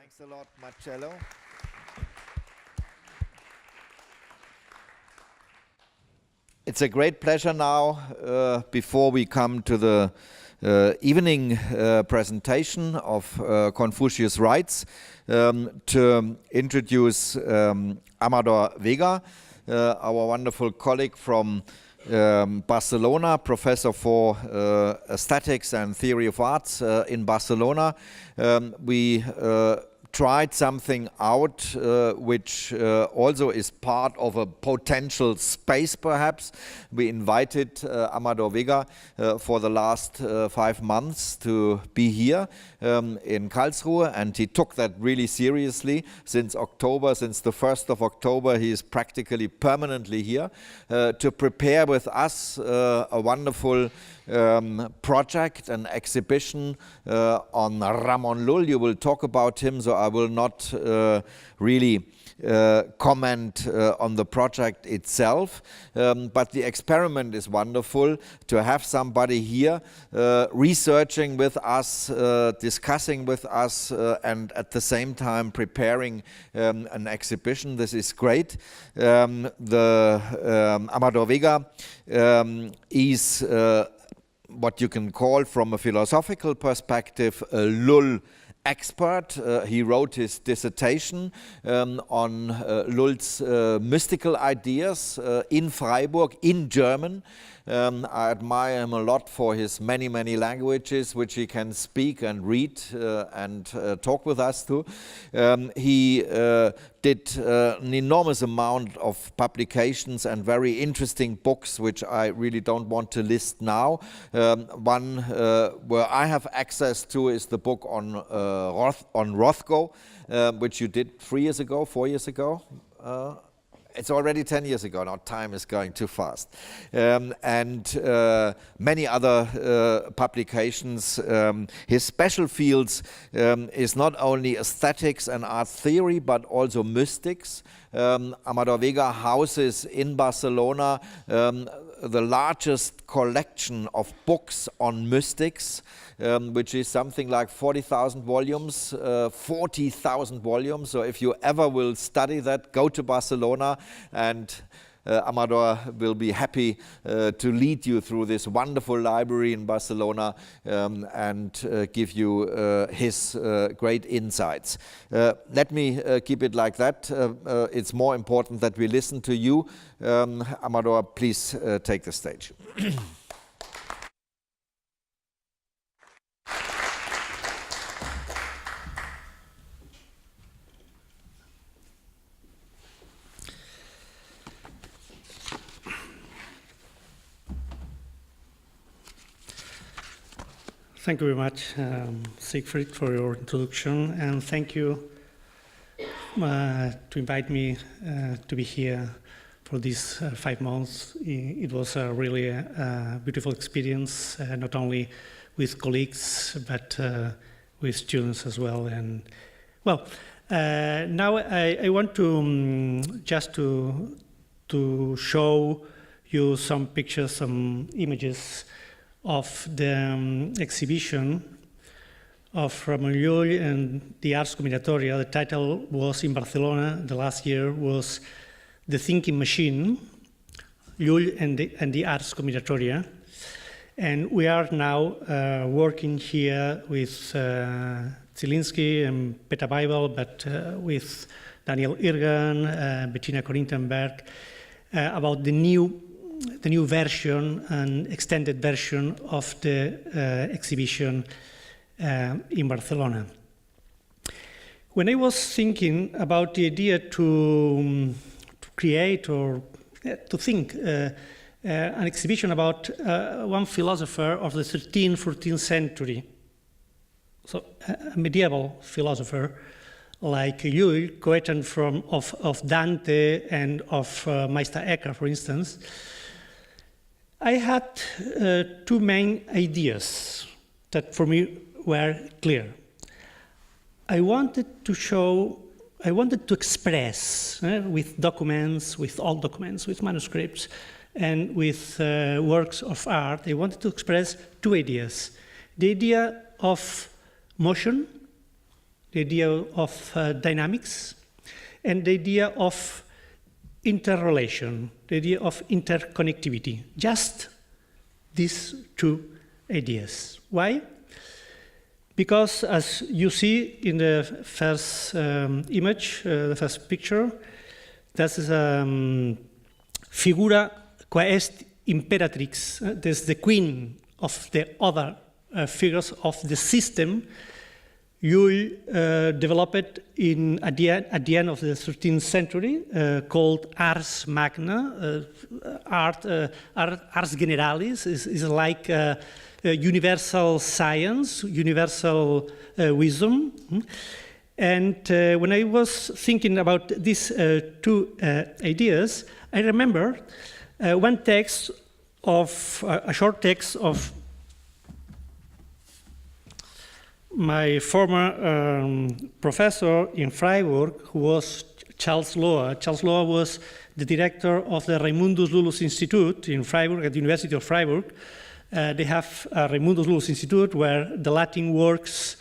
Thanks a lot, Marcello. It's a great pleasure now, before we come to the evening presentation of Confucius Rights, to introduce Amador Vega, our wonderful colleague from Barcelona, professor for aesthetics and theory of arts in Barcelona. We tried something out which also is part of a potential space, perhaps. We invited Amador Vega for the last 5 months to be here in Karlsruhe, and he took that really seriously. Since October, since the 1st of October, he is practically permanently here to prepare with us a wonderful project, an exhibition on Ramon Lull. You will talk about him, so I will not really comment on the project itself, but the experiment is wonderful to have somebody here researching with us, discussing with us, and at the same time preparing an exhibition. This is great. Amador Vega is what you can call, from a philosophical perspective, a Lull expert. He wrote his dissertation on Lull's mystical ideas in Freiburg, in German. I admire him a lot for his many, many languages which he can speak and read and talk with us too. He did an enormous amount of publications and very interesting books, which I really don't want to list now. One where I have access to is the book on Rothko, which you did 4 years ago. It's already 10 years ago now. Time is going too fast. And many other publications. His special fields is not only aesthetics and art theory, but also mystics. Amador Vega houses in Barcelona the largest collection of books on mystics, which is something like 40,000 volumes, 40,000 volumes. So if you ever will study that, go to Barcelona, and Amador will be happy to lead you through this wonderful library in Barcelona and give you his great insights. Let me keep it like that. It's more important that we listen to you. Amador, please take the stage. Thank you very much, Siegfried, for your introduction, and thank you to invite me to be here for these 5 months. It was a really beautiful experience, not only with colleagues, but with students as well. And well, now I want to just to show you some pictures, some images of the exhibition of Ramon Llull and the Arts Combinatoria. The title was in Barcelona, the last year, was The Thinking Machine, Llull and the Arts Combinatoria. And we are now working here with Zielinski and Beta Bible, but with Daniel Irrgang, Bettina Korintenberg, about the new version and extended version of the exhibition in Barcelona. When I was thinking about the idea to create or to think an exhibition about one philosopher of the 13th, 14th century, so a medieval philosopher like Llull, co-eternal of Dante and of Meister Eckhart, for instance, I had 2 main ideas that for me were clear. I wanted to express with documents, with old documents, with manuscripts, and with works of art, I wanted to express 2 ideas. The idea of motion the idea of dynamics, and the idea of interrelation, the idea of interconnectivity. Just these two ideas. Why? Because as you see in the first image, the first picture, this is figura qua est imperatrix. There's the queen of the other figures of the system you developed at the end of the 13th century, called Ars Magna. Ars Generalis is like universal science, universal wisdom. And when I was thinking about these two ideas, I remember one text of, a short text of my former professor in Freiburg, who was Charles Lohr. Charles Lohr was the director of the Raimundus Lullus Institute in Freiburg, at the University of Freiburg. They have a Raimundus Lullus Institute where the Latin works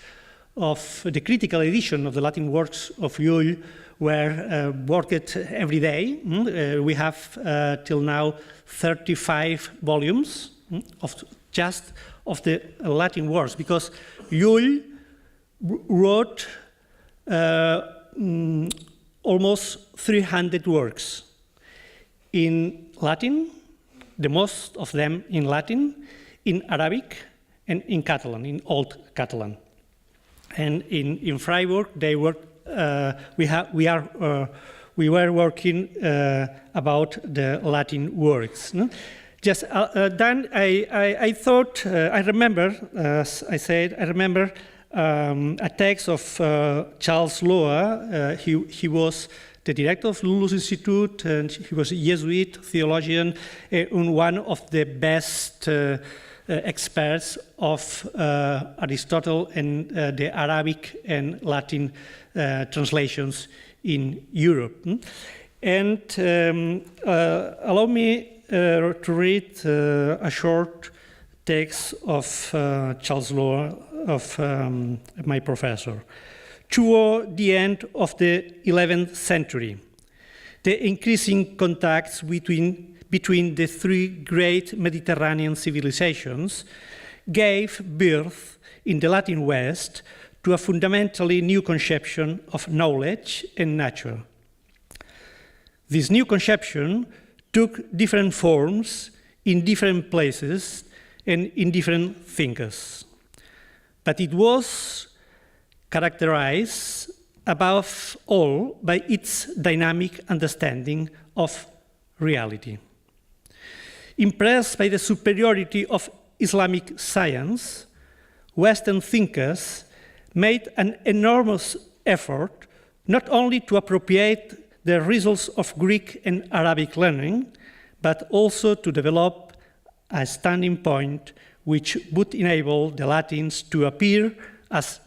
of the critical edition of the Latin works of Lull were worked every day. We have till now 35 volumes of just of the Latin works, because Lull wrote almost 300 works in Latin, the most of them in Latin, in Arabic, and in Catalan, in Old Catalan. And in Freiburg, they worked. We were working about the Latin works. No? Just then, I thought, I remember, as I said, I remember a text of Charles Lohr. He was the director of Lullus Institute, and he was a Jesuit theologian and one of the best experts of Aristotle and the Arabic and Latin translations in Europe. And allow me to read a short text of Charles Lohr, of my professor. Toward the end of the 11th century, the increasing contacts between the three great Mediterranean civilizations gave birth in the Latin West to a fundamentally new conception of knowledge and nature. This new conception took different forms in different places and in different thinkers. But it was characterized above all by its dynamic understanding of reality. Impressed by the superiority of Islamic science, Western thinkers made an enormous effort not only to appropriate the results of Greek and Arabic learning, but also to develop a standing point which would enable the Latins to appear as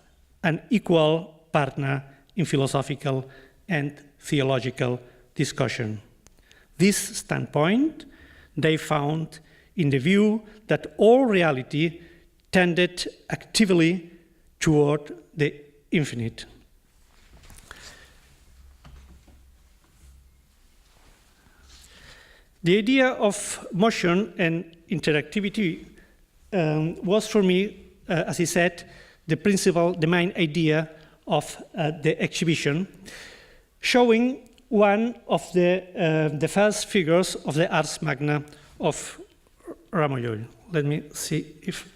an equal partner in philosophical and theological discussion. This standpoint they found in the view that all reality tended actively toward the infinite. The idea of motion and interactivity was for me, as I said, the main idea of the exhibition, showing one of the first figures of the Ars Magna of Ramon. Let me see if,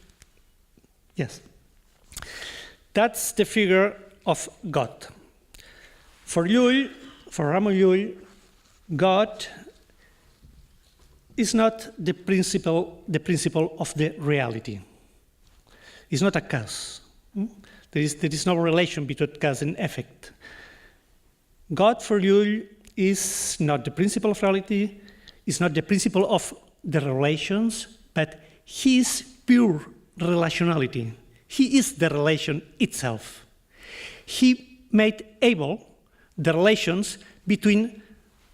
yes. That's the figure of God. For Ramon Llull, God is not the principle of the reality. It's not a cause. There is no relation between cause and effect. God for Llull is not the principle of reality, is not the principle of the relations, but he is pure relationality. He is the relation itself. He made able the relations between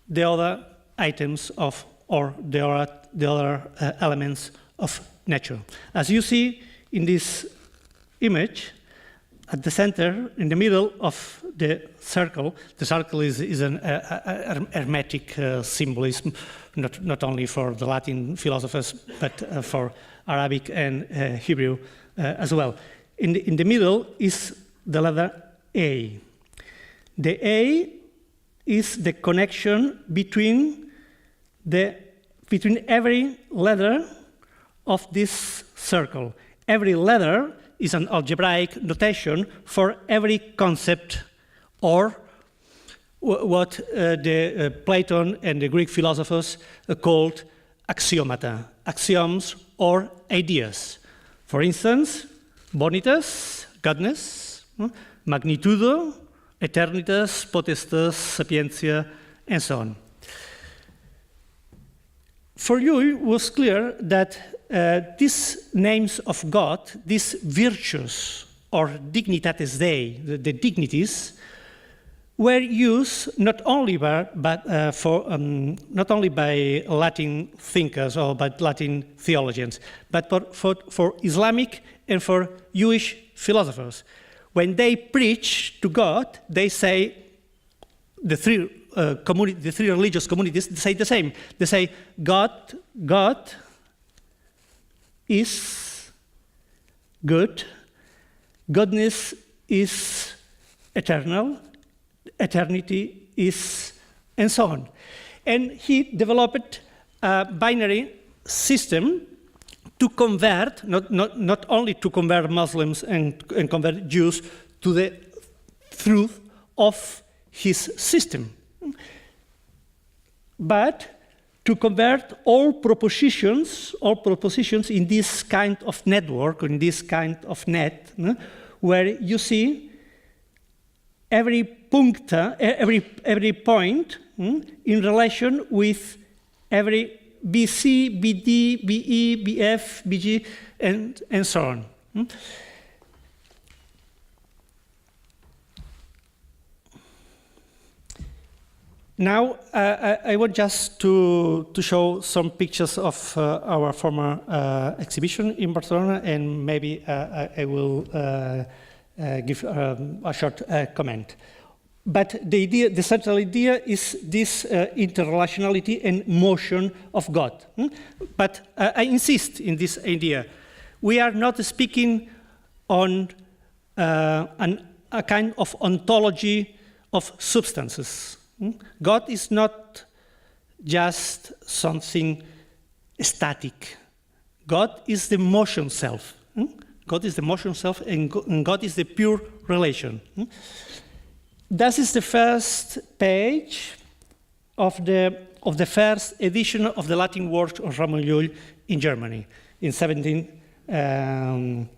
the other items of, or the other elements of nature. As you see in this image, at the center, in the middle of the circle is an hermetic symbolism, not only for the Latin philosophers, but for Arabic and Hebrew as well. In the middle is the letter A. The A is the connection between every letter of this circle. Every letter is an algebraic notation for every concept, or what the Platon and the Greek philosophers called axiomata, axioms or ideas. For instance, bonitas, godness, magnitudo, eternitas, potestas, sapientia, and so on. For you, it was clear that these names of God, these virtues or dignitates Dei, the dignities, were used not only by Latin thinkers or by Latin theologians, but for Islamic and for Jewish philosophers. When they preach to God, they say the three religious communities say the same. They say God is good, goodness is eternal, eternity is, and so on. And he developed a binary system to convert, not only to convert Muslims and convert Jews to the truth of his system, but to convert all propositions in this kind of network, in this kind of net, where you see every point in relation with every BC, BD, BE, BF, BG, and so on. Now, I want just to show some pictures of our former exhibition in Barcelona, and maybe I will give a short comment. But the central idea is this interrelationality and motion of God. But I insist in this idea. We are not speaking on a kind of ontology of substances. God is not just something static. God is the motion self. God is the motion self, and God is the pure relation. This is the first page of the first edition of the Latin work of Ramon Llull in Germany in 1721.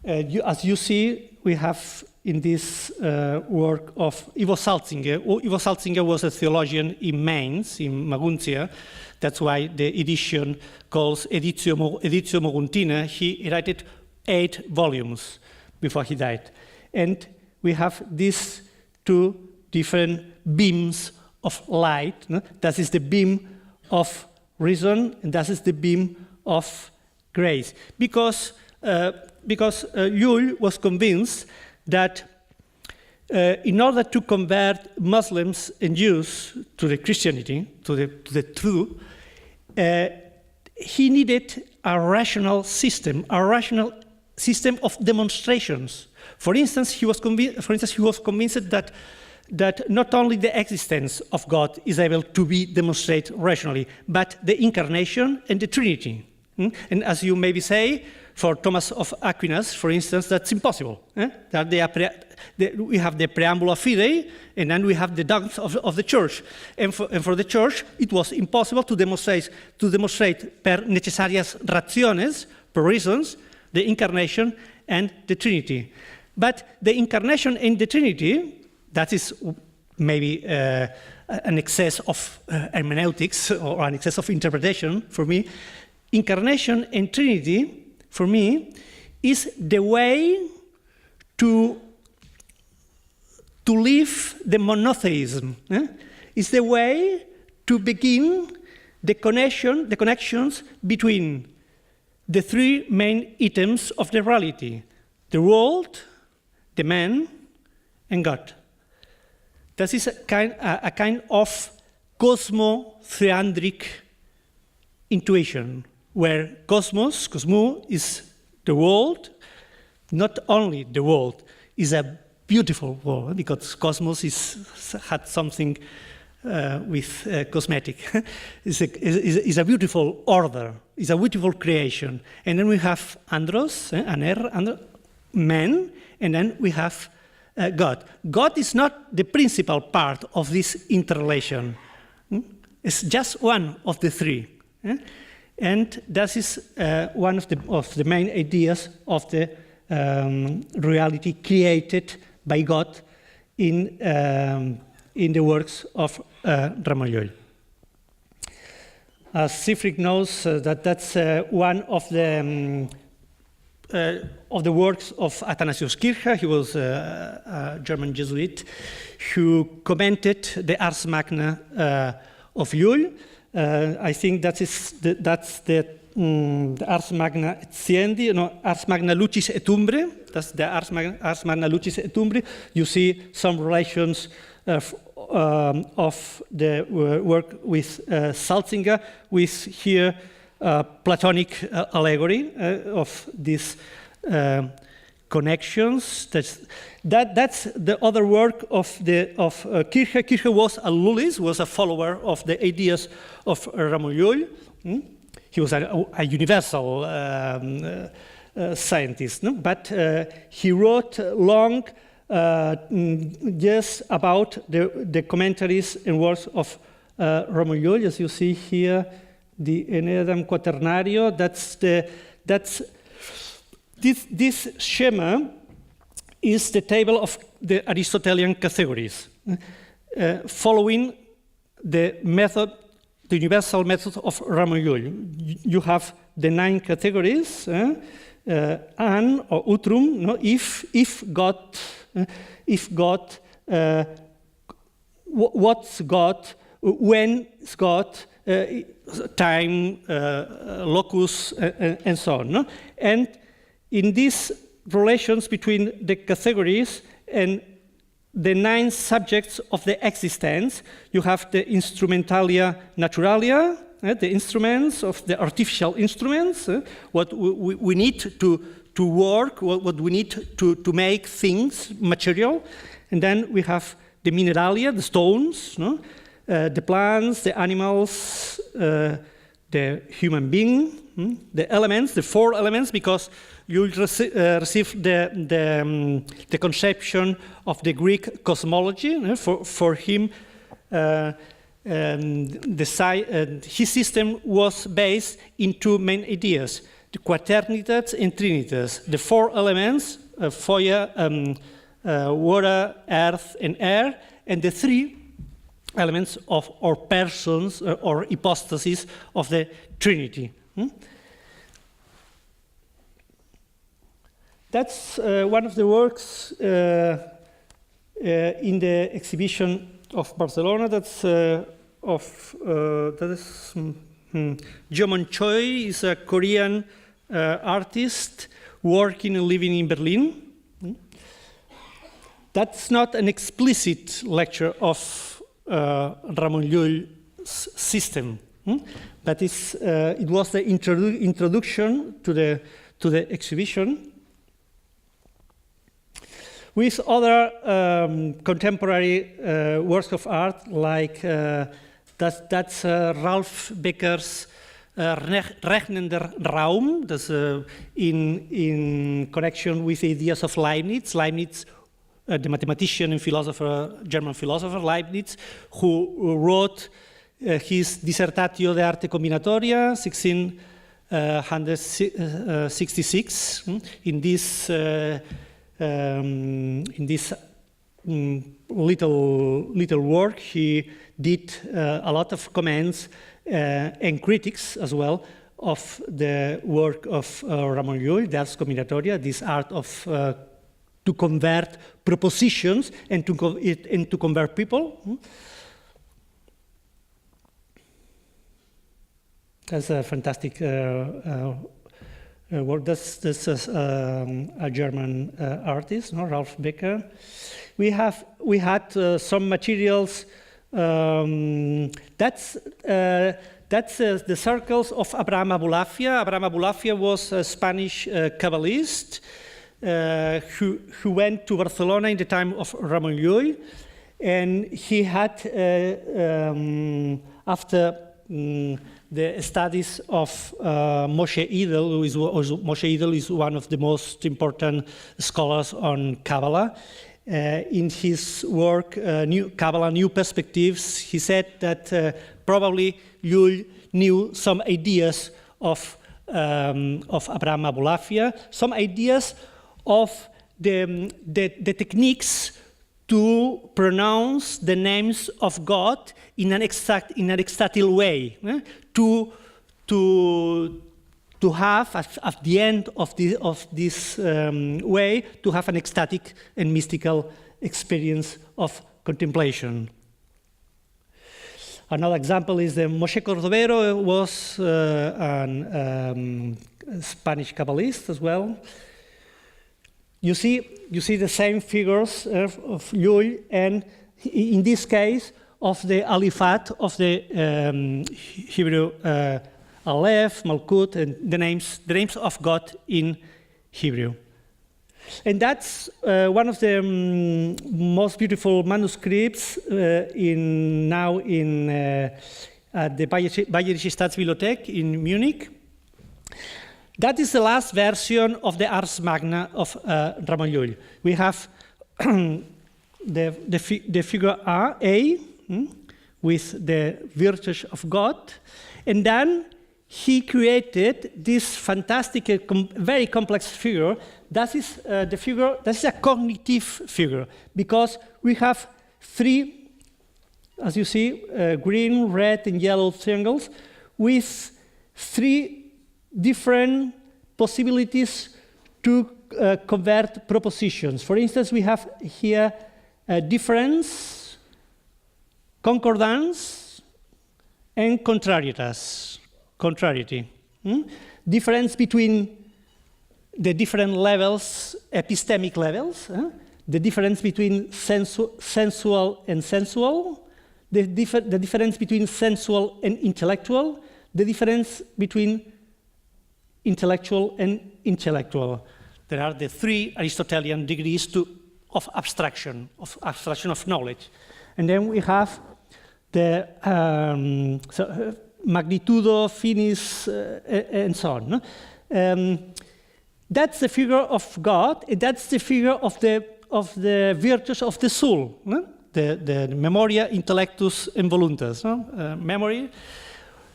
As you see, we have in this work of Ivo Salzinger. Ivo Salzinger was a theologian in Mainz, in Maguncia. That's why the edition calls Editio Moguntina. He edited 8 volumes before he died. And we have these 2 different beams of light. That is the beam of reason, and that is the beam of grace. Because Llull was convinced that in order to convert Muslims and Jews to the Christianity, to the truth, he needed a rational system of demonstrations. For instance, he was convinced that not only the existence of God is able to be demonstrated rationally, but the incarnation and the Trinity. And as you maybe say, for Thomas of Aquinas, for instance, that's impossible. That we have the preambula fidei, and then we have the dogmas of the church. And for the church, it was impossible to demonstrate per necessarias rationes, per reasons, the incarnation and the Trinity. But the incarnation and the Trinity, that is maybe an excess of hermeneutics or an excess of interpretation for me. Incarnation and Trinity, for me, is the way to live the monotheism. It's the way to begin the connections between the three main items of the reality: the world, the man, and God. This is a kind of cosmo-theandric intuition, where cosmo is the world, not only the world, is a beautiful world, because cosmos had something with cosmetic. It's a beautiful order, it's a beautiful creation. And then we have andros, man, and then we have God. God is not the principal part of this interrelation. It's just one of the three. And that is one of the main ideas of the reality created by God in the works of Ramon Llull. As Siegfried knows, that's one of the works of Athanasius Kircher. He was a German Jesuit who commented the Ars Magna of Llull. I think that's the Ars Magna Sciendi, no, Ars Magna Lucis et Umbre. That's the Ars Magna Lucis et Umbre. You see some relations of the work with Salzinger, with here Platonic allegory of these connections. That's the other work of Kircher. Kircher was a Lullist, was a follower of the ideas of Ramon Llull. He was a universal scientist, no? But he wrote long just about the commentaries and works of Ramon Llull, as you see here, the Enneadam Quaternario. This schema is the table of the Aristotelian categories, following the method, the universal method of Ramon Llull. You have the 9 categories, an or utrum, no? If God, what's God, when is God, time, locus, and so on. No? And in these relations between the categories and the 9 subjects of the existence, you have the instrumentalia naturalia, the instruments of the artificial instruments, what we need to work, what we need to make things material. And then we have the mineralia, the stones, no? The plants, the animals, the human being, the elements, the 4 elements, because you receive the conception of the Greek cosmology. For him, his system was based in 2 main ideas: the quaternitas and trinitas, the 4 elements, fire, water, earth, and air, and the 3 elements of or persons or hypostases of the Trinity. That's one of the works in the exhibition of Barcelona. That is Jomon Choi, is a Korean artist working and living in Berlin. That's not an explicit lecture of Ramon Llull's system, but it was the introduction to the exhibition, with other contemporary works of art, like that's Ralph Becker's Rechnender Raum, that's in connection with ideas of Leibniz. Leibniz, the mathematician and philosopher, German philosopher Leibniz, who wrote his Dissertatio de Arte Combinatoria, 1666. In this little work, he did a lot of comments and critics as well of the work of Ramon Llull, the Ars Combinatoria, this art of to convert propositions and to convert people. That's a fantastic work. This is a German artist, no? Ralph Becker. We had some materials. That's the circles of Abraham Abulafia. Abraham Abulafia was a Spanish Kabbalist who went to Barcelona in the time of Ramon Llull, and he had after the studies of Moshe Idel, Moshe Idel is one of the most important scholars on Kabbalah. In his work, Kabbalah, New Perspectives, he said that probably Llull knew some ideas of Abraham Abulafia, some ideas of the techniques to pronounce the names of God in an ecstatic way, to have at the end of this way to have an ecstatic and mystical experience of contemplation. Another example is the Moshe Cordovero was a Spanish Kabbalist as well. You see the same figures of Llull, and in this case of the Alifat of the Hebrew Aleph, Malkut, and the names of God in Hebrew. And that's one of the most beautiful manuscripts at the Bayerische Staatsbibliothek in Munich. That is the last version of the Ars Magna of Ramon Llull. We have the figure A with the virtues of God, and then he created this fantastic, very complex figure. That is the figure. That is a cognitive figure because we have three, as you see, green, red, and yellow triangles with three different possibilities to convert propositions. For instance, we have here difference, concordance, and contrariety. Difference between the different levels, epistemic levels, the difference between sensual and sensual, the difference between sensual and intellectual, the difference between intellectual and intellectual. There are the three Aristotelian degrees of abstraction of knowledge. And then we have the magnitudo, finis, and so on. No? That's the figure of God, and that's the figure of the virtues of the soul, no? The memoria, intellectus, and voluntas. No? Memory.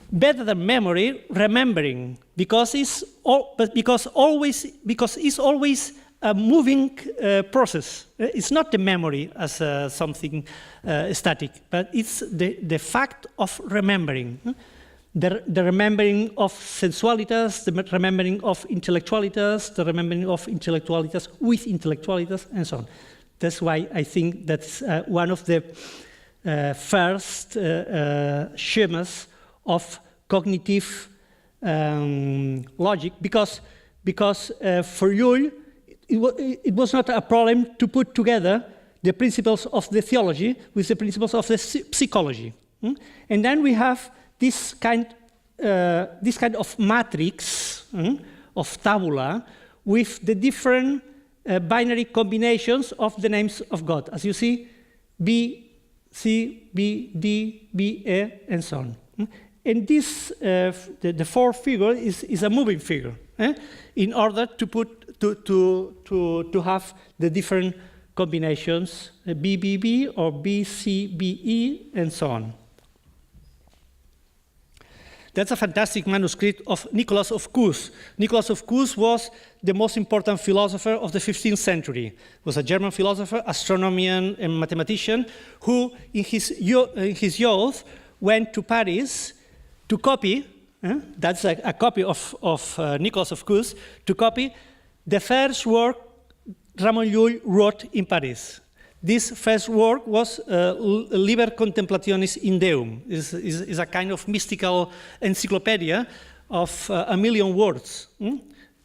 Better than memory, remembering, because it's always a moving process. It's not the memory as something static, but it's the fact of remembering. The remembering of sensualitas, the remembering of intellectualitas, the remembering of intellectualitas with intellectualitas, and so on. That's why I think that's one of the first schemas of cognitive logic, because for Llull, it was not a problem to put together the principles of the theology with the principles of the psychology. And then we have this kind of matrix of tabula with the different binary combinations of the names of God. As you see, B, C, B, D, B, E, and so on. And this, the fourth figure is a moving figure, in order to have the different combinations, BBB or BCBE, and so on. That's a fantastic manuscript of Nicholas of Cues. Nicholas of Cues was the most important philosopher of the 15th century. He was a German philosopher, astronomian, and mathematician who, in his youth, went to Paris to copy, that's a copy of Nicholas of Cues, to copy the first work Ramon Llull wrote in Paris. This first work was Liber Contemplationis in Deum. Is a kind of mystical encyclopedia of 1,000,000 words.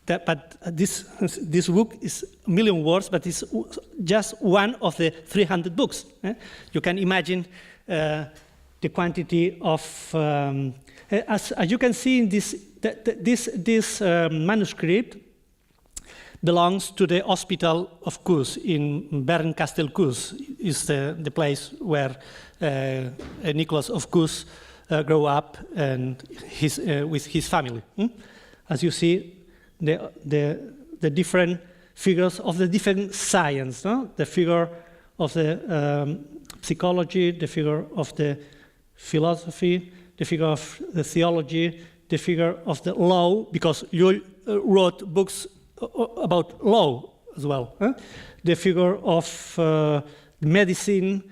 but this book is a million words, but it's just one of the 300 books. You can imagine the quantity of, as you can see in this manuscript belongs to the hospital of Kues in Bern-Kastel-Kues, is the place where Nicholas of Kues grew up and with his family. As you see, the different figures of the different science, no? The figure of the psychology, the figure of the philosophy, the figure of the theology, the figure of the law, because you wrote books about law as well. The figure of medicine,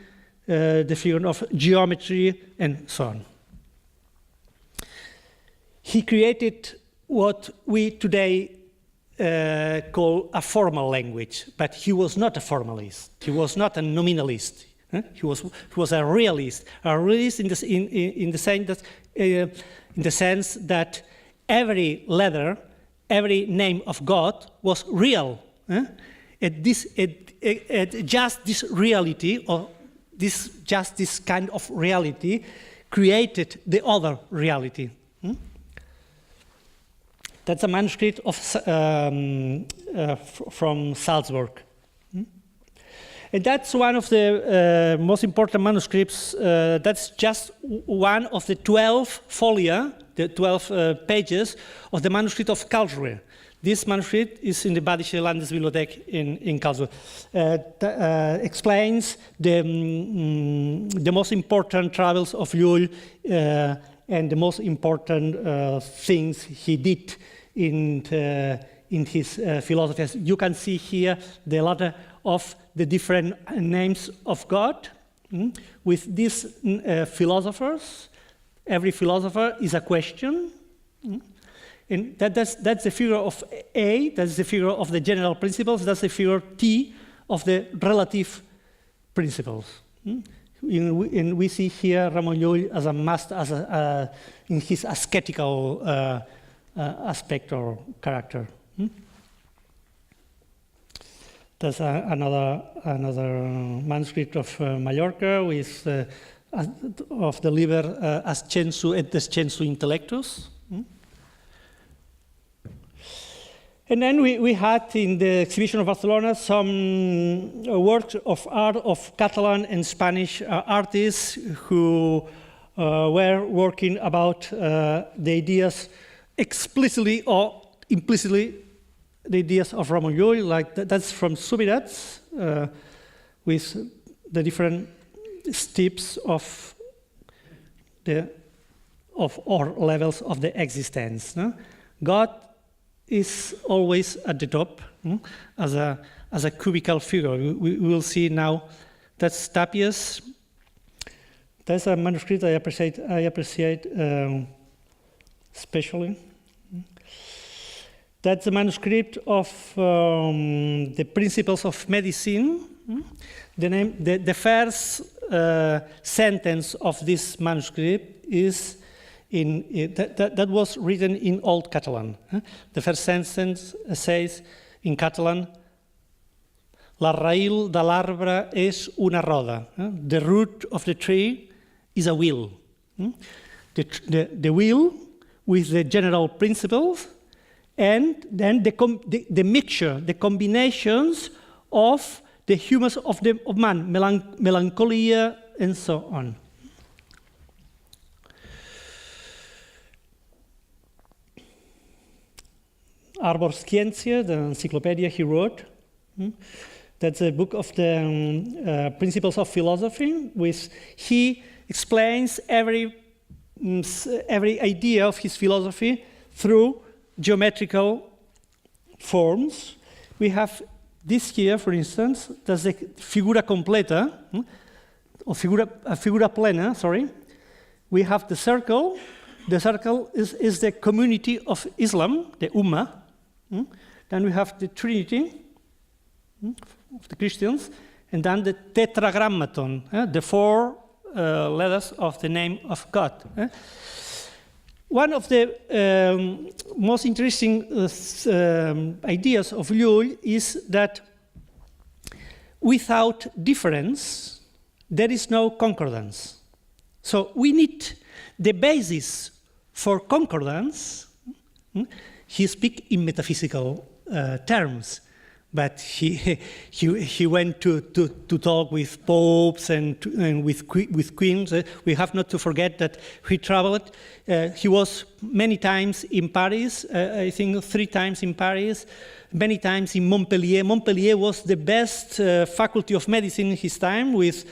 the figure of geometry, and so on. He created what we today call a formal language, but he was not a formalist. He was not a nominalist. He was a realist. A realist in the sense that every letter, every name of God was real. Just this reality, or just this kind of reality, created the other reality. That's a manuscript of, from Salzburg. And that's one of the most important manuscripts. That's just one of the 12 folia, the 12 pages of the manuscript of Karlsruhe. This manuscript is in the Badische Landesbibliothek in Karlsruhe. Explains the most important travels of Lull and the most important things he did in his philosophy. As you can see here the ladder of the different names of God with these philosophers. Every philosopher is a question. And that's the figure of A, that's the figure of the general principles, that's the figure T of the relative principles. And we see here Ramon Llull as a master, in his ascetical aspect or character. There's another manuscript of Mallorca with of the Liber Ascensu et Descensu Intellectus. And then we had in the exhibition of Barcelona some works of art of Catalan and Spanish artists who were working about the ideas explicitly or implicitly, the ideas of Ramon Llull, like that's from Subirats, with the different steps of or levels of the existence. No? God is always at the top as a cubical figure. We will see now that's Tapias. That's a manuscript I appreciate especially. That's a manuscript of the Principles of Medicine. The first sentence of this manuscript is that was written in Old Catalan. The first sentence says in Catalan, la raïl de l'arbre és una roda. The root of the tree is a wheel. The wheel with the general principles, and then the mixture, the combinations of the humus of man, melancholia, and so on. Arbor Scientia, the encyclopedia he wrote. That's a book of the principles of philosophy, which he explains every idea of his philosophy through geometrical forms. We have this here, for instance, that's the figura completa, or figura plena, sorry. We have the circle. The circle is the community of Islam, the Ummah. Then we have the Trinity of the Christians, and then the Tetragrammaton, the four letters of the name of God. one of the most interesting ideas of Llull is that without difference, there is no concordance. So we need the basis for concordance. He speaks in metaphysical terms, but he went to talk with popes and with queens. We have not to forget that he traveled. He was many times in Paris, I think 3 times in Paris, many times in Montpellier. Montpellier was the best faculty of medicine in his time, with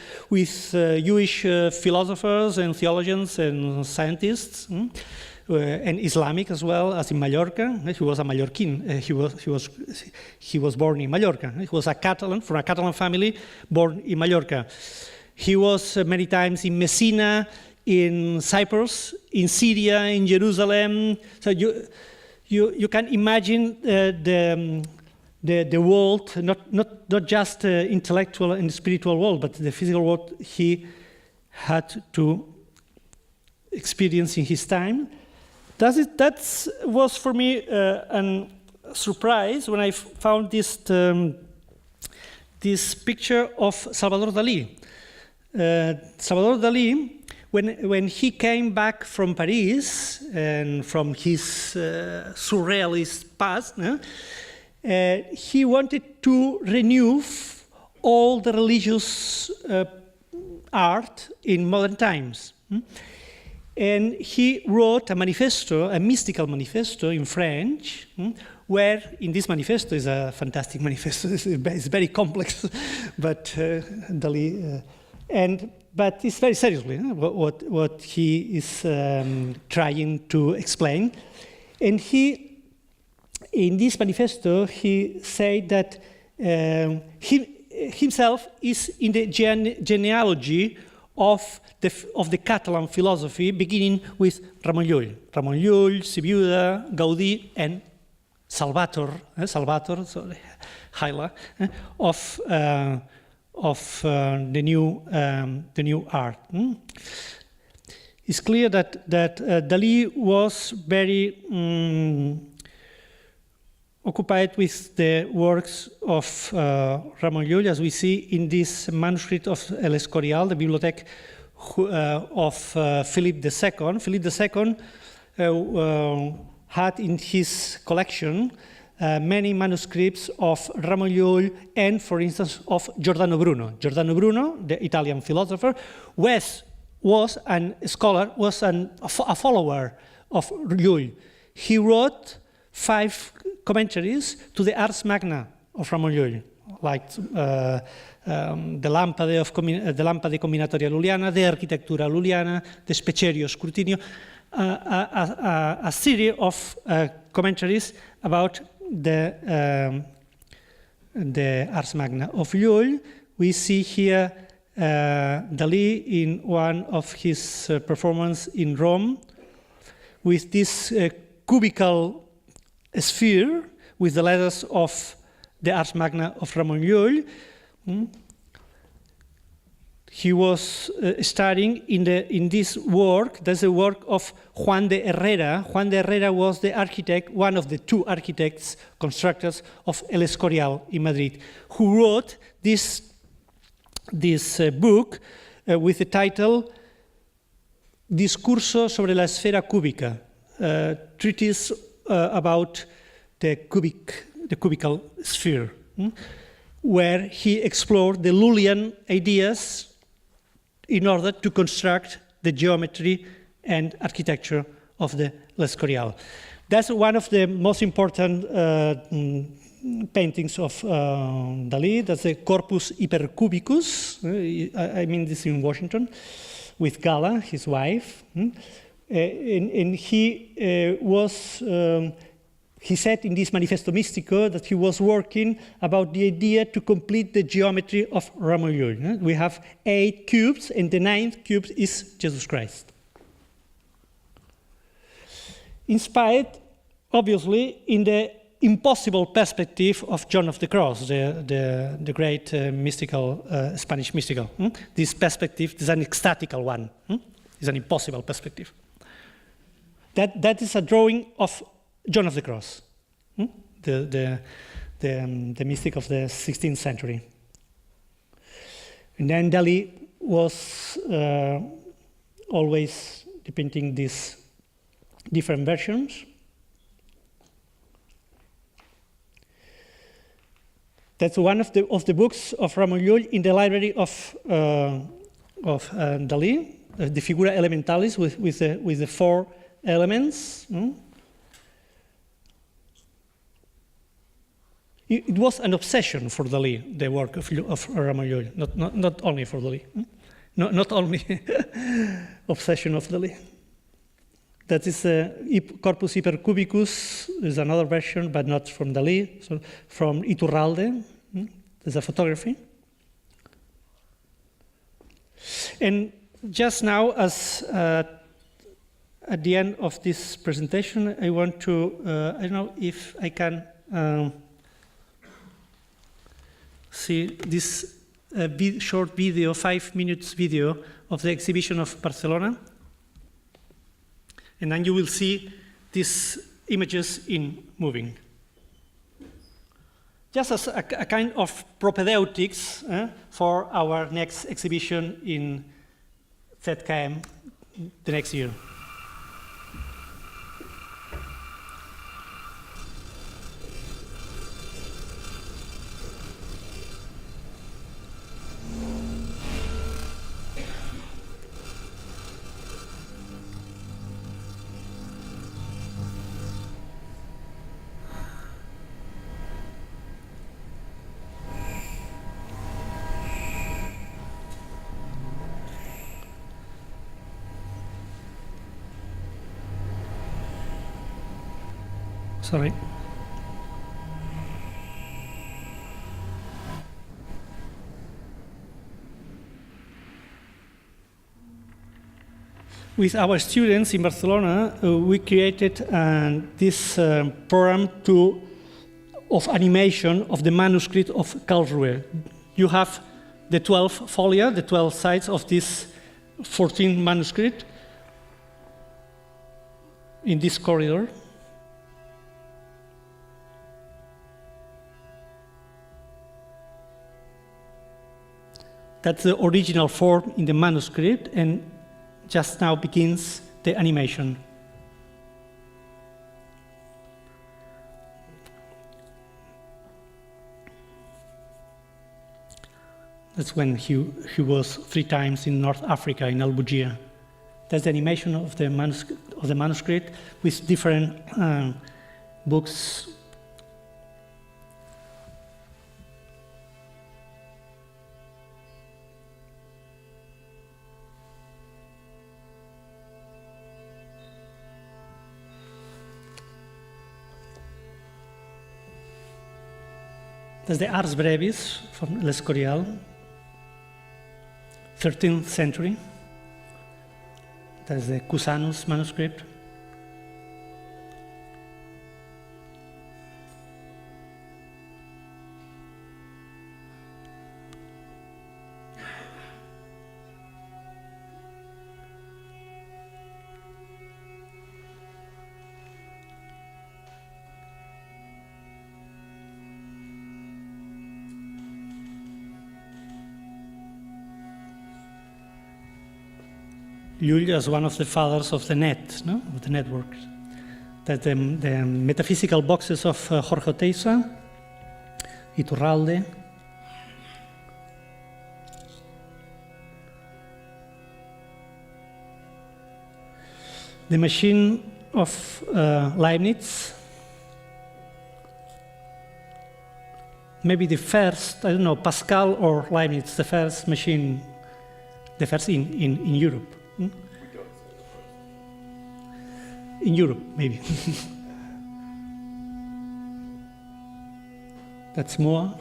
Jewish philosophers and theologians and scientists. And Islamic as well, as in Mallorca. He was a Mallorquin. He was born in Mallorca. He was a Catalan, from a Catalan family, born in Mallorca. He was many times in Messina, in Cyprus, in Syria, in Jerusalem. So you can imagine the world, not just intellectual and spiritual world, but the physical world he had to experience in his time. That was for me a surprise when I found this picture of Salvador Dalí. Salvador Dalí, when he came back from Paris and from his surrealist past, he wanted to renew all the religious art in modern times. And he wrote a manifesto, a mystical manifesto in French, where in this manifesto is a fantastic manifesto. It's very complex, but Dalí, but it's very seriously what he is trying to explain. And he, in this manifesto, he said that he himself is in the genealogy of the Catalan philosophy, beginning with Ramon Llull, Sibiuda, Gaudí, and Salvator, Hyla, of the new art. It's clear that Dalí was very occupied with the works of Ramon Llull, as we see in this manuscript of El Escorial, the bibliothèque of Philip II. Philip II had in his collection many manuscripts of Ramon Llull and, for instance, of Giordano Bruno. Giordano Bruno, the Italian philosopher, was a scholar, was a follower of Llull. He wrote 5 commentaries to the Ars Magna of Ramon Llull, like the Lampade Combinatoria Lulliana, the Architectura Lulliana, the Specerio Scrutinio, a series of commentaries about the Ars Magna of Llull. We see here Dalí in one of his performances in Rome with this cubical sphere with the letters of the Ars Magna of Ramon Llull. He was studying in this work. That's the work of Juan de Herrera. Juan de Herrera was the architect, one of the 2 architects, constructors of El Escorial in Madrid, who wrote this book with the title Discurso sobre la esfera cúbica, treatise about the cubical sphere, where he explored the Lullian ideas in order to construct the geometry and architecture of the L'Escorial. That's one of the most important paintings of Dalí. That's the Corpus Hypercubicus. I mean this in Washington, with Gala, his wife. And he was... he said in this Manifesto Místico that he was working about the idea to complete the geometry of Ramon Llull. We have 8 cubes, and the 9th cube is Jesus Christ. Inspired, obviously, in the impossible perspective of John of the Cross, the great mystical, Spanish mystical. This perspective is an ecstatical one. It's an impossible perspective. That is a drawing of John of the Cross, the mystic of the 16th century. And then Dali was always depicting these different versions. That's one of the books of Ramon Llull in the library of Dali, the Figura Elementalis with the 4 elements. It was an obsession for Dali, the work of Ramon Llull, not only for Dali, not only obsession of Dali. That is Corpus Hypercubicus is another version, but not from Dali, so from Iturralde. There's a photography. And just now, as at the end of this presentation, I want to, I don't know if I can see this short video, 5 minutes video of the exhibition of Barcelona. And then you will see these images in moving. Just as a kind of propedeutics for our next exhibition in ZKM the next year. Sorry. With our students in Barcelona, we created this program of animation of the manuscript of Karlsruhe. You have the 12 folia, the 12 sides of this 14 manuscript in this corridor. That's the original form in the manuscript, and just now begins the animation. That's when he was 3 times in North Africa, in Albugia. That's the animation of the manuscript with different books. That's the Ars Brevis from L'Escorial, 13th century. That's the Cusanus manuscript. Llull is one of the fathers of the net, of the network. That the metaphysical boxes of Jorge Oteiza, Iturralde, the machine of Leibniz, maybe the first, I don't know, Pascal or Leibniz, the first machine, the first in Europe. In Europe, maybe. That's more.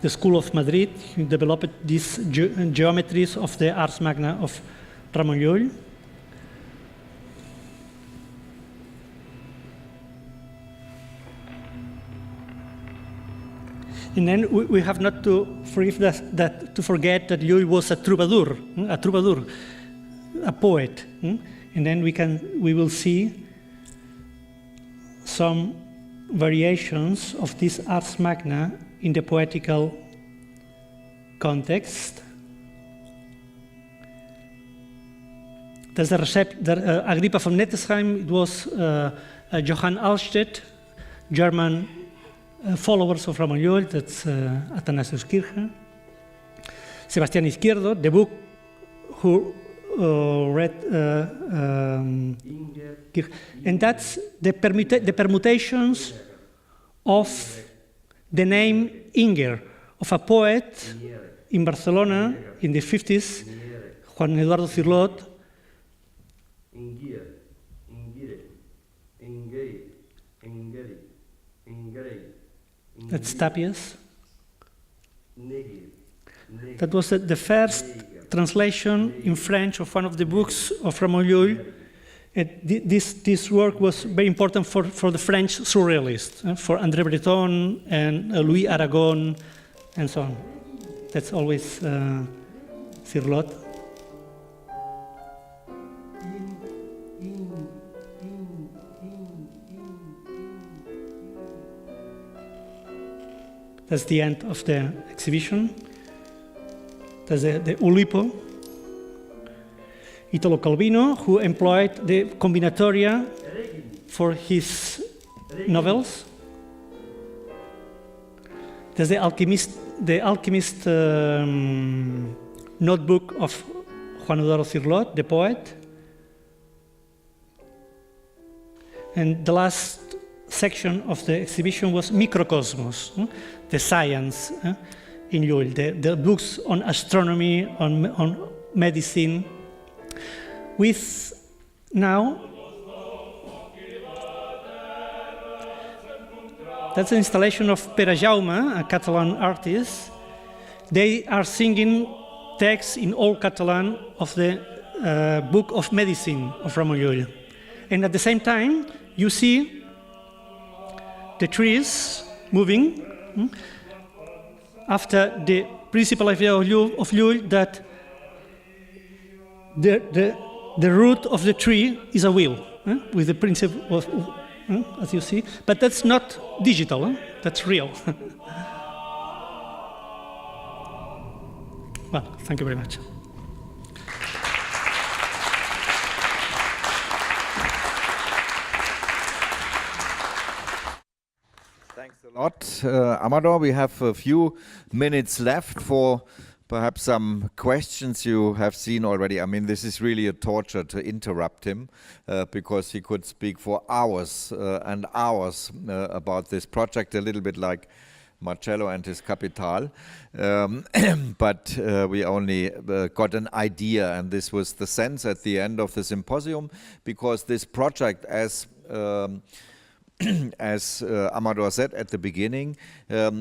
The School of Madrid developed these geometries of the Ars Magna of Ramon Llull. And then we have not to forget that Llull was a troubadour, a poet. And then we will see some variations of this Ars Magna in the poetical context. There's the Agrippa von Nettesheim. It was Johann Alstedt, German followers of Ramon Llull, that's Athanasius Kircher. Sebastián Izquierdo, the book who read, and that's the permutations of the name Inger, of a poet in Barcelona in the 50s, Juan Eduardo Cirlot. That's Tapias. That was the first translation in French of one of the books of Ramon Llull. This work was very important for the French surrealists, for André Breton and Louis Aragon, and so on. That's always Cirlot. That's the end of the exhibition. That's the Ulipo. Italo Calvino, who employed the combinatoria for his novels. There's the alchemist notebook of Juan Eduardo Cirlot, the poet. And the last section of the exhibition was Microcosmos, the science in Llull, the books on astronomy, on medicine. With now, that's an installation of Pere Jaume, a Catalan artist. They are singing texts in old Catalan of the book of medicine of Ramon Llull. And at the same time, you see the trees moving after the principal idea of Llull that the root of the tree is a wheel, with the principle of, as you see, but that's not digital, that's real. Well, thank you very much. Thanks a lot, Amador. We have a few minutes left for perhaps some questions you have seen already. I mean, this is really a torture to interrupt him because he could speak for hours and hours about this project, a little bit like Marcello and his Capital. But we only got an idea, and this was the sense at the end of the symposium, because this project, as Amador said at the beginning,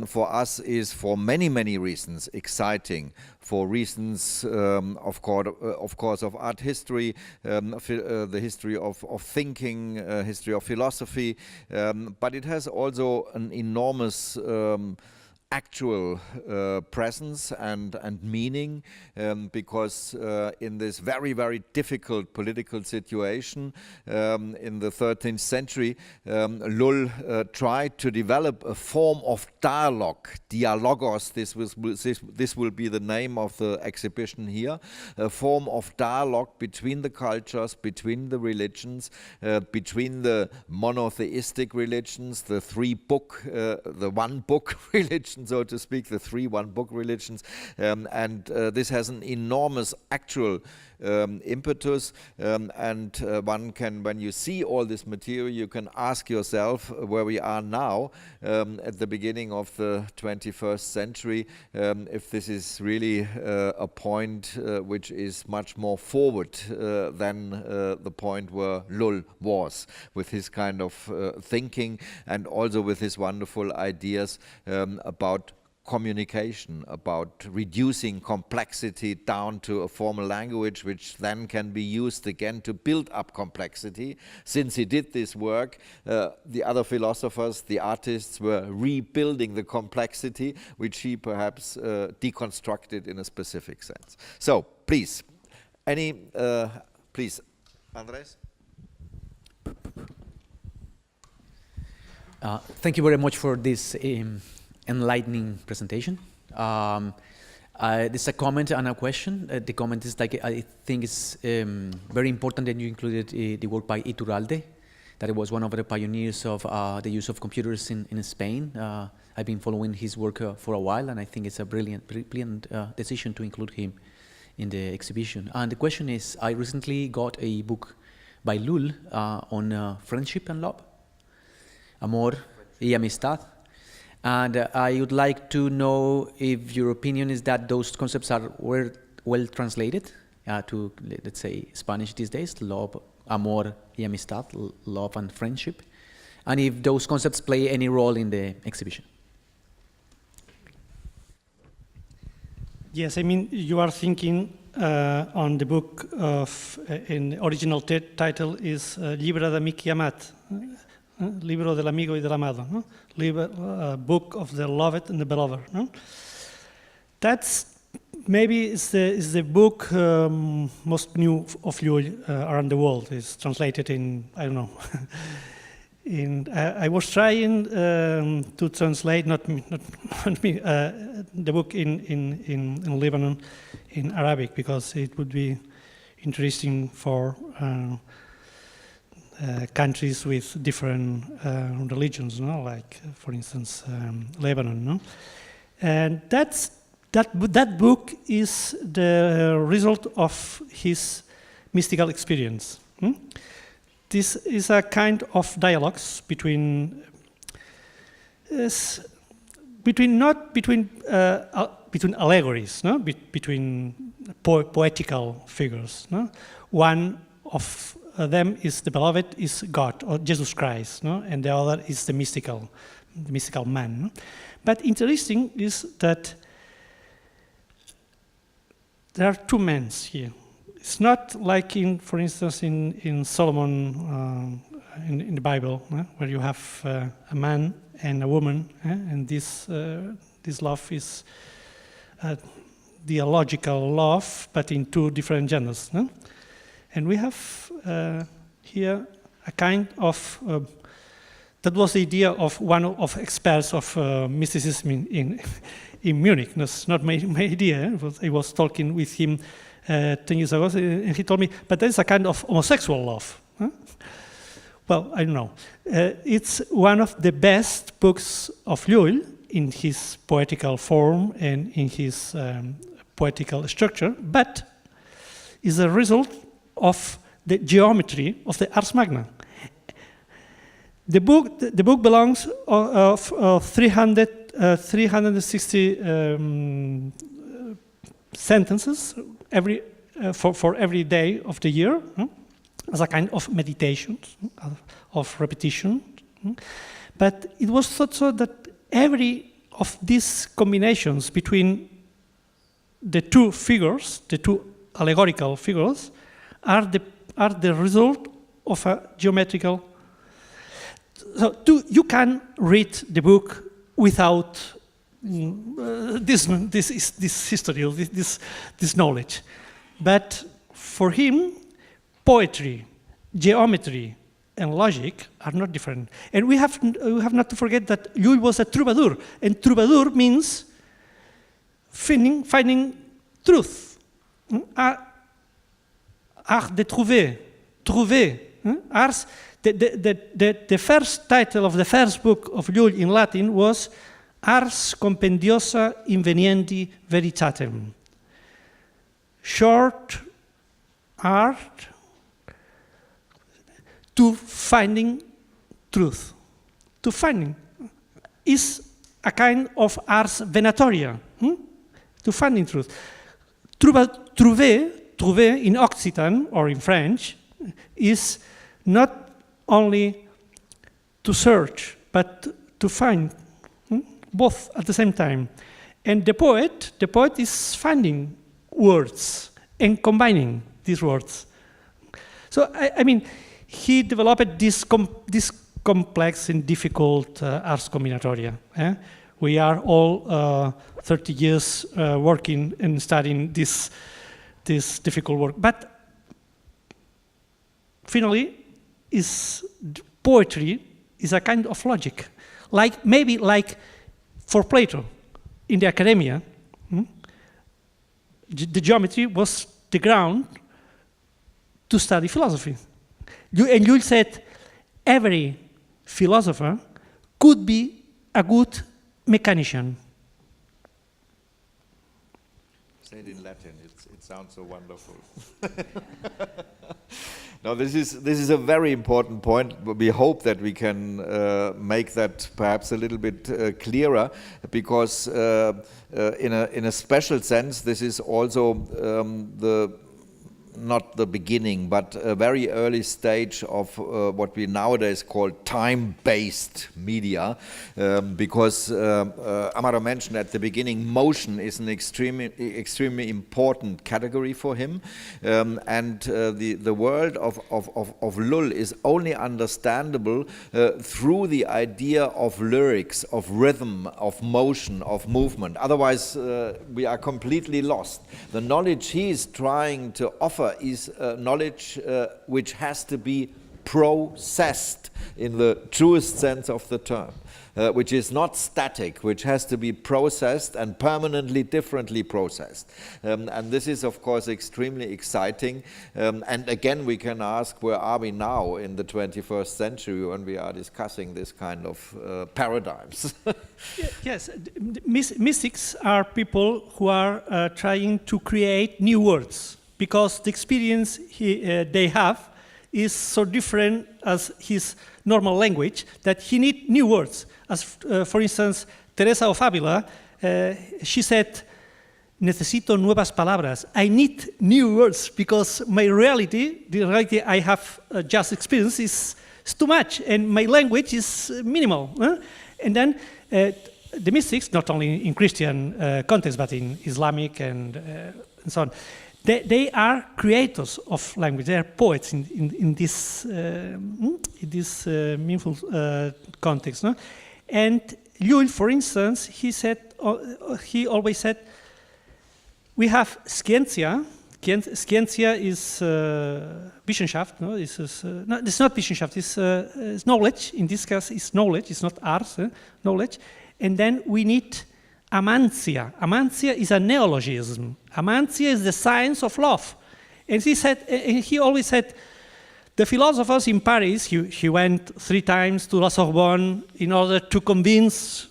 for us is for many, many reasons exciting. For reasons, of course, of art history, the history of thinking, history of philosophy, but it has also an enormous actual presence and meaning, because in this very, very difficult political situation in the 13th century, Llull tried to develop a form of dialogue, dialogos, this will be the name of the exhibition here, a form of dialogue between the cultures, between the religions, between the monotheistic religions, the the one-book religion, so to speak, the three one-book religions, and this has an enormous actual impetus, and one can, when you see all this material, you can ask yourself where we are now at the beginning of the 21st century, if this is really a point which is much more forward than the point where Llull was, with his kind of thinking and also with his wonderful ideas about communication, about reducing complexity down to a formal language which then can be used again to build up complexity. Since he did this work, the other philosophers, the artists, were rebuilding the complexity which he perhaps deconstructed in a specific sense. So, please, please, Andres? Thank you very much for this enlightening presentation. This is a comment and a question. The comment is like, I think it's very important that you included the work by Iturralde, that it was one of the pioneers of the use of computers in Spain. I've been following his work for a while, and I think it's a brilliant decision to include him in the exhibition. And the question is, I recently got a book by Lull on friendship and love, Amor y Amistad. And I would like to know if your opinion is that those concepts are well translated to, let's say, Spanish these days, love, amor y amistad, love and friendship, and if those concepts play any role in the exhibition. Yes, I mean, you are thinking on the book of, in the original title is Libro de Amic y Amat, Libro del Amigo y del Amado, no? Book of the Loved and the Beloved. No? That's maybe is the book most new of Lull around the world. It's translated in, I don't know. I was trying to translate not me, the book in Lebanon in Arabic, because it would be interesting for countries with different religions, no? Like, for instance, Lebanon. No? And that book is the result of his mystical experience. This is a kind of dialogues between allegories, no? Between poetical figures. No? One of them is the beloved is God or Jesus Christ, no? And the other is the mystical man. No? But interesting is that there are two men here. It's not like in, for instance, in Solomon in the Bible, where you have a man and a woman, and this love is theological love, but in two different genders. No? And we have here a kind of, that was the idea of one of experts of mysticism in Munich. That's not my idea. I was talking with him 10 years ago, and he told me, but there's a kind of homosexual love. Huh? Well, I don't know. It's one of the best books of Lull in his poetical form and in his poetical structure, but is a result of the geometry of the Ars Magna. The book belongs of 360 sentences for every day of the year, as a kind of meditation, of repetition. But it was thought so that every of these combinations between the two figures, the two allegorical figures, are the result of a geometrical. So you can read the book without this history, this knowledge, but for him, poetry, geometry, and logic are not different. And we have not to forget that Lull was a troubadour, and troubadour means finding truth. Art de trouver. Ars. The first title of the first book of Lull in Latin was Ars Compendiosa Inveniendi Veritatem. Short art to finding truth. To finding is a kind of ars venatoria. To finding truth. Trouver in Occitan or in French is not only to search, but to find. both at the same time. And the poet is finding words and combining these words. So, I mean, he developed this complex and difficult ars combinatoria. We are all 30 years working and studying this difficult work. But finally, poetry is a kind of logic. Maybe like for Plato in the academia, the geometry was the ground to study philosophy. And you said every philosopher could be a good mechanician. Say it in Latin, it sounds so wonderful. Now, this is a very important point. We hope that we can make that perhaps a little bit clearer, because in a special sense, this is also not the beginning, but a very early stage of what we nowadays call time-based media, because Amador mentioned at the beginning, motion is an extremely important category for him, and the world of Lull is only understandable through the idea of lyrics, of rhythm, of motion, of movement. Otherwise, we are completely lost. The knowledge he is trying to offer is knowledge which has to be processed in the truest sense of the term, which is not static, which has to be processed and permanently differently processed. And this is, of course, extremely exciting. And again, we can ask, where are we now in the 21st century when we are discussing this kind of paradigms? Yes, mystics are people who are trying to create new words, because the experience they have is so different as his normal language that he needs new words. As for instance, Teresa of Avila, she said, "Necesito nuevas palabras." I need new words because my reality, the reality I have just experienced, is too much, and my language is minimal. And then the mystics, not only in Christian context, but in Islamic and so on, they are creators of language. They are poets in this meaningful context. No? And Lull, for instance, he always said, we have Scientia. Scientia is Wissenschaft. No, it's not Wissenschaft. It's knowledge. In this case, it's knowledge. It's not art. Knowledge. And then we need Amantia. Amantia is a neologism. Amantia is the science of love. And he always said, the philosophers in Paris, he went 3 times to La Sorbonne in order to convince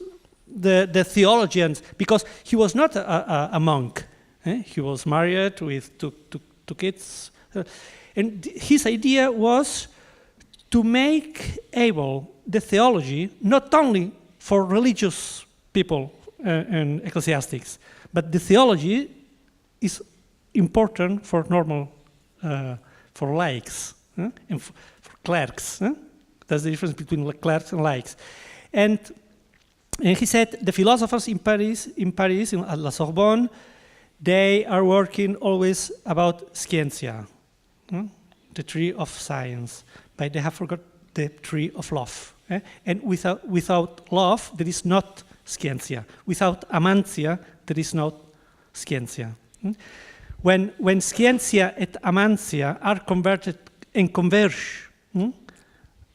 the theologians, because he was not a monk. He was married with two kids. And his idea was to make able the theology not only for religious people and ecclesiastics, but the theology is important for normal, for laics, and for clerics. That's the difference between clerics and laics. And he said the philosophers in Paris, at La Sorbonne, they are working always about scientia, the tree of science, but they have forgot the tree of love. And without love, there is not scientia. Without amantia, there is not scientia. When scientia and amantia are converted and converge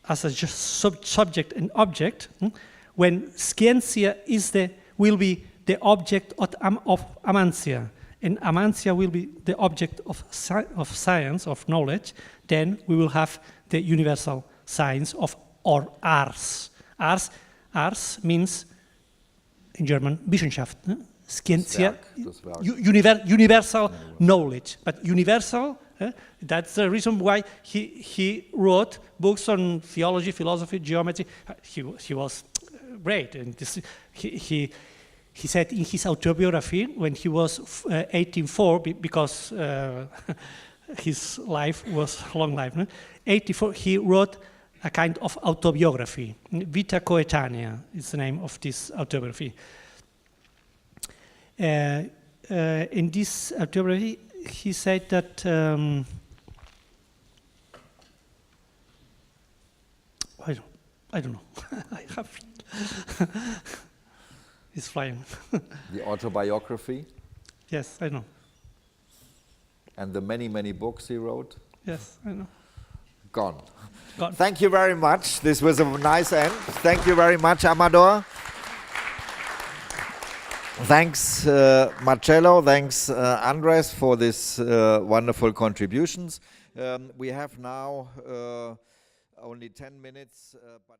as a just subject and object, when scientia will be the object of amantia, and amantia will be the object of science, of knowledge, then we will have the universal science of ars. Ars means, in German, Wissenschaft. Scientia, universal knowledge. But universal, that's the reason why he wrote books on theology, philosophy, geometry. He was great. And he said in his autobiography, when he was 84, because his life was a long life, 84, he wrote a kind of autobiography. Vita Coetanea is the name of this autobiography. In this autobiography, he said that I don't know. I have it's flying. The autobiography? Yes, I know. And the many, many books he wrote? Yes, I know. Gone. Gone. Thank you very much. This was a nice end. Thank you very much, Amador. Thanks, Marcello. Thanks, Andres, for this wonderful contributions. We have now only 10 minutes. But